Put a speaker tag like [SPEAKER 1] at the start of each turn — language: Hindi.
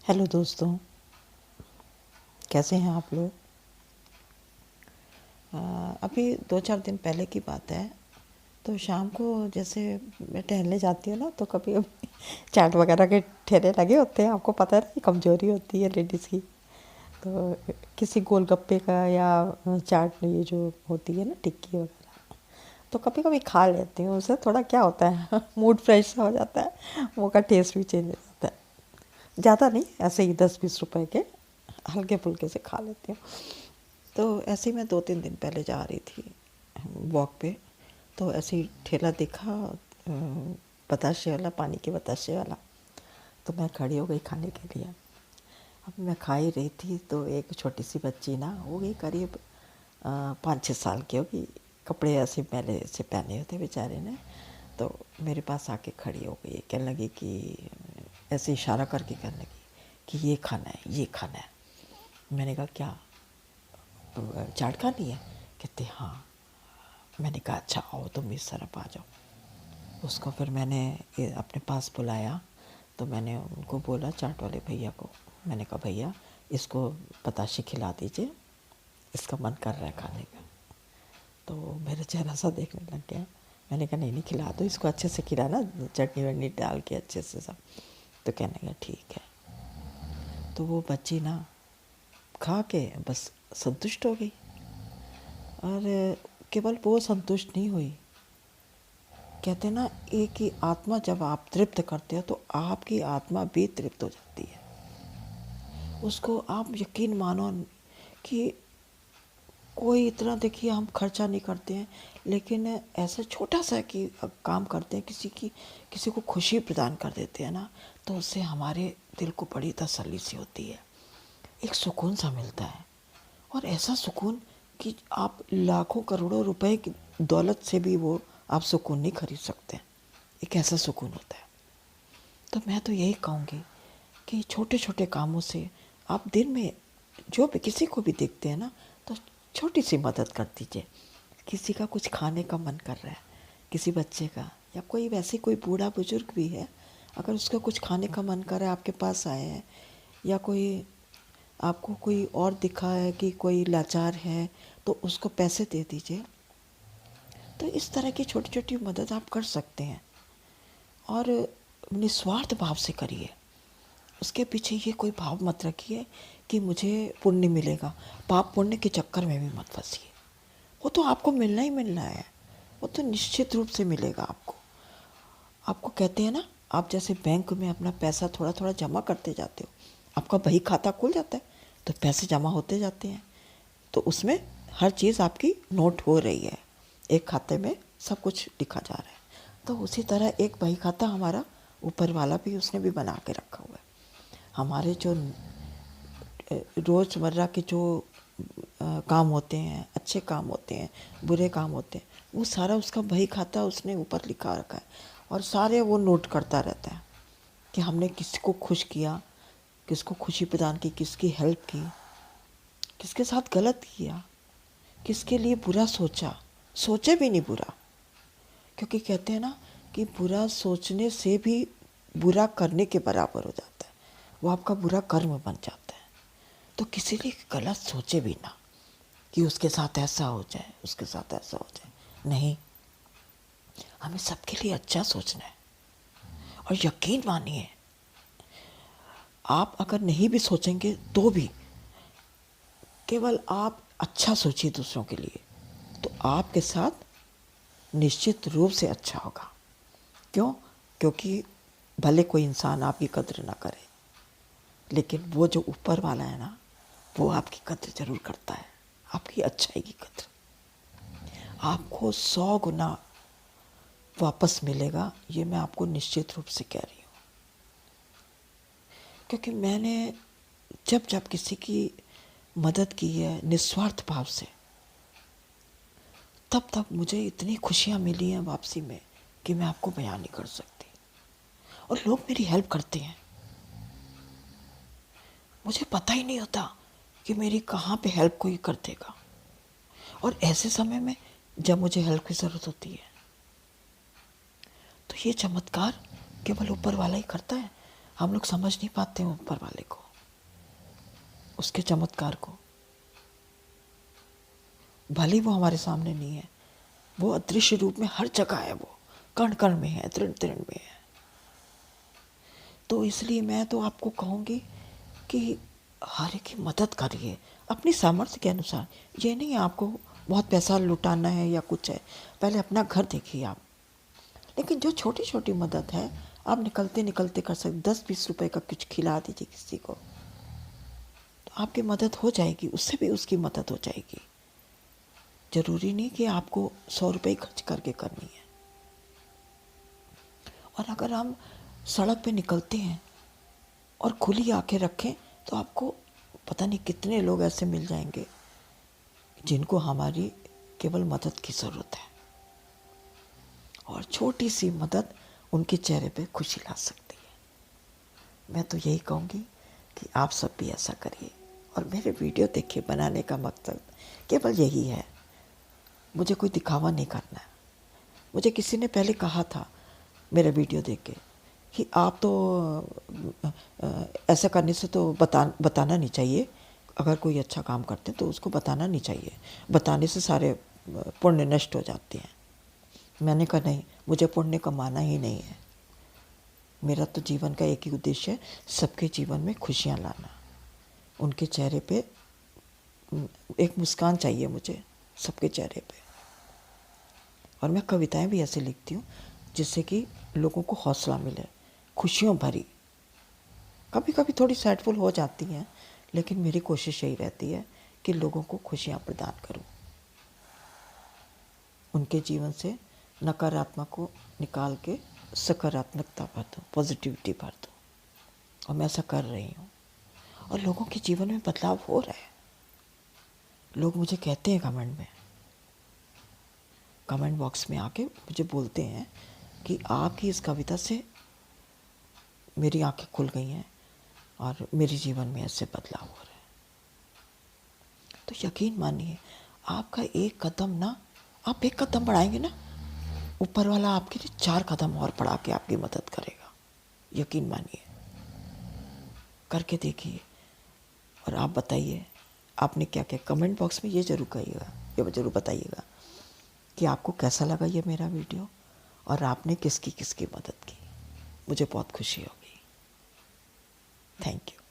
[SPEAKER 1] हेलो दोस्तों, कैसे हैं आप लोग। अभी 2-4 दिन पहले की बात है। तो शाम को जैसे मैं टहलने जाती हूँ ना, तो कभी कभी चाट वगैरह के ठेले लगे होते हैं। आपको पता है ना, ये कमज़ोरी होती है लेडीज़ की। तो किसी गोलगप्पे का या चाट, ये जो होती है ना टिक्की वगैरह, तो कभी कभी खा लेती हूँ। उससे थोड़ा क्या होता है मूड फ्रेश हो जाता है, मुँह का टेस्ट भी चेंज हो जाता है। ज़्यादा नहीं, ऐसे ही 10-20 रुपए के हल्के फुल्के से खा लेती हूँ। तो ऐसे ही मैं 2-3 दिन पहले जा रही थी वॉक पे। तो ऐसे ही ठेला दिखा, बताशे वाला, पानी के बताशे वाला। तो मैं खड़ी हो गई खाने के लिए। अब मैं खा ही रही थी, तो एक छोटी सी बच्ची ना होगी, करीब 5-6 साल की होगी। कपड़े ऐसे मैले से पहने होते बेचारे ने। तो मेरे पास आके खड़ी हो गई, कहने लगी कि ऐसे इशारा करके कहने लगी कि ये खाना है, ये खाना है। मैंने कहा क्या, चाट खानी है? कहते हाँ। मैंने कहा अच्छा आओ तुम इस तरफ आ जाओ। उसको फिर मैंने अपने पास बुलाया। तो मैंने उनको बोला, चाट वाले भैया को, मैंने कहा भैया इसको बताशे खिला दीजिए, इसका मन कर रहा है खाने का। तो मेरा चेहरा सा देखने लग गया। मैंने कहा नहीं नहीं, खिला दो इसको, अच्छे से खिलाना, चटनी वटनी डाल के अच्छे से सब। तो कहने लगा ठीक है। तो वो बच्ची ना खा के बस संतुष्ट हो गई। और केवल वो संतुष्ट नहीं हुई, कहते ना, एक ही आत्मा जब आप तृप्त करते हो तो आपकी आत्मा भी तृप्त हो जाती है। उसको आप यकीन मानो कि कोई इतना, देखिए हम खर्चा नहीं करते हैं, लेकिन ऐसा छोटा सा कि काम करते हैं, किसी को खुशी प्रदान कर देते हैं ना, तो उससे हमारे दिल को बड़ी तसल्ली सी होती है, एक सुकून सा मिलता है। और ऐसा सुकून कि आप लाखों करोड़ों रुपए की दौलत से भी वो आप सुकून नहीं खरीद सकते। एक ऐसा सुकून होता है। तो मैं तो यही कहूँगी कि छोटे छोटे कामों से आप दिन में जो भी किसी को भी देखते हैं ना, तो छोटी सी मदद कर दीजिए। किसी का कुछ खाने का मन कर रहा है, किसी बच्चे का, या कोई वैसे कोई बूढ़ा बुजुर्ग भी है, अगर उसका कुछ खाने का मन कर रहा है, आपके पास आए हैं, या कोई आपको कोई और दिखा है कि कोई लाचार है, तो उसको पैसे दे दीजिए। तो इस तरह की छोटी छोटी मदद आप कर सकते हैं, और निस्वार्थ भाव से करिए। उसके पीछे ये कोई भाव मत रखिए कि मुझे पुण्य मिलेगा। पाप पुण्य के चक्कर में भी मत फंसिए। वो तो आपको मिलना ही मिलना है, वो तो निश्चित रूप से मिलेगा आपको। आपको कहते हैं ना, आप जैसे बैंक में अपना पैसा थोड़ा थोड़ा जमा करते जाते हो, आपका बही खाता खुल जाता है, तो पैसे जमा होते जाते हैं, तो उसमें हर चीज़ आपकी नोट हो रही है, एक खाते में सब कुछ लिखा जा रहा है। तो उसी तरह एक बही खाता हमारा ऊपर वाला भी उसने भी बना के रखा हुआ है। हमारे जो रोज़मर्रा के जो काम होते हैं, अच्छे काम होते हैं, बुरे काम होते हैं, वो सारा उसका बही खाता उसने ऊपर लिखा रखा है, और सारे वो नोट करता रहता है कि हमने किसको खुश किया, किसको खुशी प्रदान की, किसकी हेल्प की, किसके साथ गलत किया, किसके लिए बुरा सोचा, सोचे भी नहीं बुरा। क्योंकि कहते हैं ना कि बुरा सोचने से भी बुरा करने के बराबर हो जाता है, वो आपका बुरा कर्म बन जाता है। तो किसी लिए गलत सोचे भी ना कि उसके साथ ऐसा हो जाए, उसके साथ ऐसा हो जाए, नहीं, हमें सबके लिए अच्छा सोचना है। और यकीन मानिए, आप अगर नहीं भी सोचेंगे तो भी, केवल आप अच्छा सोचिए दूसरों के लिए, तो आपके साथ निश्चित रूप से अच्छा होगा। क्यों? क्योंकि भले कोई इंसान आपकी कद्र ना करे, लेकिन वो जो ऊपर वाला है ना, वो आपकी कद्र जरूर करता है, आपकी अच्छाई की कद्र। आपको 100 गुना वापस मिलेगा, ये मैं आपको निश्चित रूप से कह रही हूँ। क्योंकि मैंने जब जब किसी की मदद की है निस्वार्थ भाव से, तब तब मुझे इतनी खुशियाँ मिली हैं वापसी में कि मैं आपको बयान नहीं कर सकती। और लोग मेरी हेल्प करते हैं, मुझे पता ही नहीं होता कि मेरी कहाँ पे हेल्प कोई कर देगा। और ऐसे समय में जब मुझे हेल्प की ज़रूरत होती है, तो ये चमत्कार केवल ऊपर वाला ही करता है। हम लोग समझ नहीं पाते हैं ऊपर वाले को, उसके चमत्कार को। भले वो हमारे सामने नहीं है, वो अदृश्य रूप में हर जगह है, वो कण कण में है, तृण तृण में है। तो इसलिए मैं तो आपको कहूँगी कि हर एक की मदद करिए अपनी सामर्थ्य के अनुसार। ये नहीं आपको बहुत पैसा लुटाना है या कुछ है, पहले अपना घर देखिए आप। लेकिन जो छोटी छोटी मदद है आप निकलते निकलते कर सकते, 10-20 रुपए का कुछ खिला दीजिए किसी को, तो आपकी मदद हो जाएगी, उससे भी उसकी मदद हो जाएगी। ज़रूरी नहीं कि आपको 100 रुपये खर्च करके करनी है। और अगर हम सड़क पे निकलते हैं और खुली आंखें रखें तो आपको पता नहीं कितने लोग ऐसे मिल जाएंगे जिनको हमारी केवल मदद की ज़रूरत है, और छोटी सी मदद उनके चेहरे पे खुशी ला सकती है। मैं तो यही कहूँगी कि आप सब भी ऐसा करिए, और मेरे वीडियो देखिए। बनाने का मकसद केवल यही है, मुझे कोई दिखावा नहीं करना है। मुझे किसी ने पहले कहा था मेरा वीडियो देख के कि आप तो ऐसा करने से तो बताना नहीं चाहिए, अगर कोई अच्छा काम करते हैं तो उसको बताना नहीं चाहिए, बताने से सारे पुण्य नष्ट हो जाते हैं। मैंने कहा नहीं, मुझे पुण्य कमाना ही नहीं है। मेरा तो जीवन का एक ही उद्देश्य है, सबके जीवन में खुशियाँ लाना। उनके चेहरे पे एक मुस्कान चाहिए मुझे, सबके चेहरे पे। और मैं कविताएं भी ऐसे लिखती हूँ जिससे कि लोगों को हौसला मिले, खुशियों भरी। कभी कभी थोड़ी सैडफुल हो जाती हैं, लेकिन मेरी कोशिश यही रहती है कि लोगों को खुशियाँ प्रदान करूँ, उनके जीवन से नकारात्मक को निकाल के सकारात्मकता भर दूँ, पॉजिटिविटी भर दूँ। और मैं ऐसा कर रही हूँ, और लोगों के जीवन में बदलाव हो रहा है। लोग मुझे कहते हैं कमेंट बॉक्स में आके मुझे बोलते हैं कि आपकी इस कविता से मेरी आंखें खुल गई हैं और मेरे जीवन में ऐसे बदलाव हो रहे हैं। तो यकीन मानिए, आपका एक कदम ना, आप एक कदम बढ़ाएंगे ना, ऊपर वाला आपके लिए 4 कदम और बढ़ा के आपकी मदद करेगा। यकीन मानिए, करके देखिए। और आप बताइए आपने क्या क्या, कमेंट बॉक्स में ये ज़रूर कहिएगा, ये ज़रूर बताइएगा कि आपको कैसा लगा ये मेरा वीडियो, और आपने किसकी किसकी मदद की। मुझे बहुत खुशी होगी। Thank you.